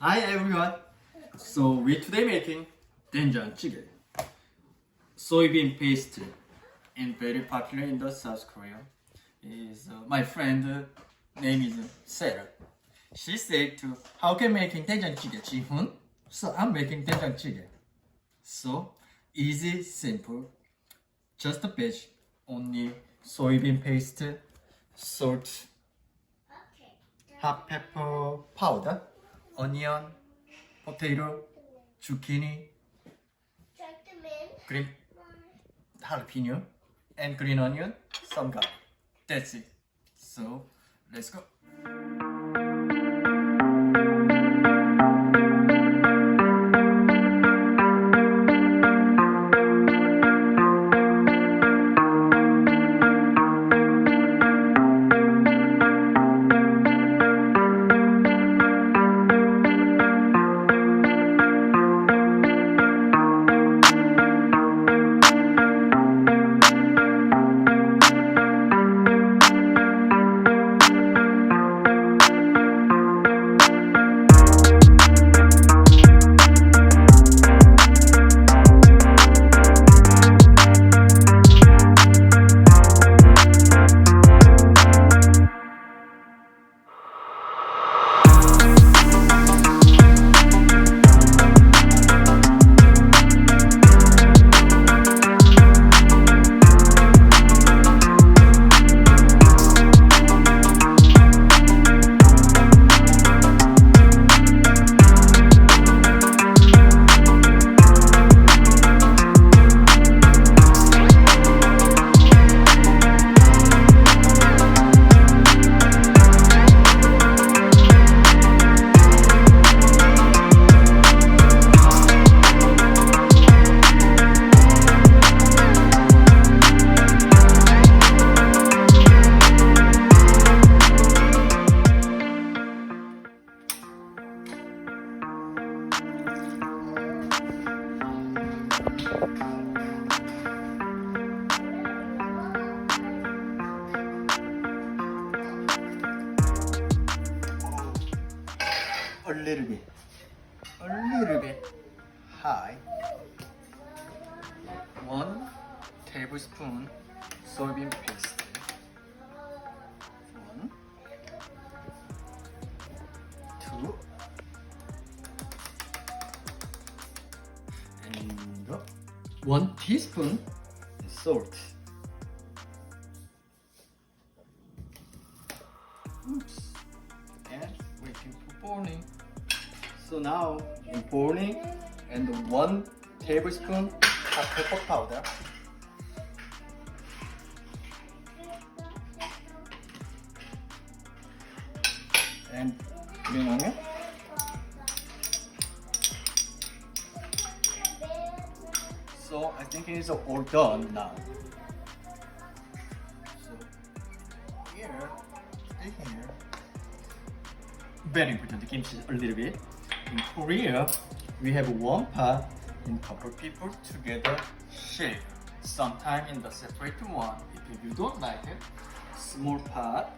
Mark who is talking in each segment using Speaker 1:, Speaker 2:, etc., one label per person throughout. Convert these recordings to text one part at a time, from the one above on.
Speaker 1: Hi everyone. So we today making Doenjang Jjigae, soybean paste, and very popular in the South Korea. Is my friend name is Sarah. She said to how can making Doenjang Jjigae Jihun? So I'm making Doenjang Jjigae. So easy, simple, just a bit, only soybean paste, salt, hot pepper powder, onion, potato, zucchini, green jalapeno, and green onion, some garlic. That's it. So let's go. A little bit high. 1 tablespoon soybean paste. 1, 2, and 1 teaspoon salt. Oops. And waiting for boiling. So now in boiling, and 1 tablespoon hot pepper powder, and green onion, so I think it is all done now. So here, very important, the kimchi a little bit. In Korea, we have 1 pot and couple people together share. Sometime in the separate one, if you don't like it, small pot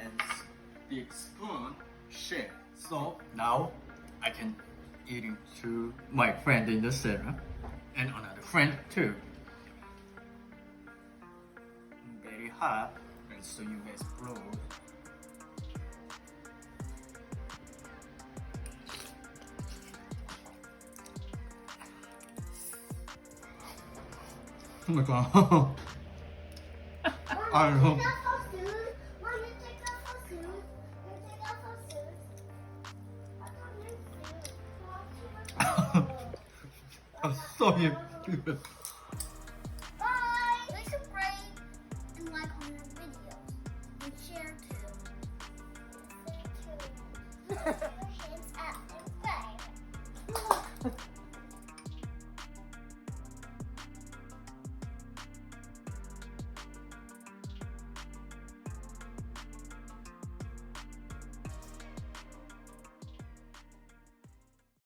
Speaker 1: and big spoon share. So now I can eating to my friend in the Sarah and another friend too. Very hot, and so you guys blow. Oh my god. I don't know. I'm sorry.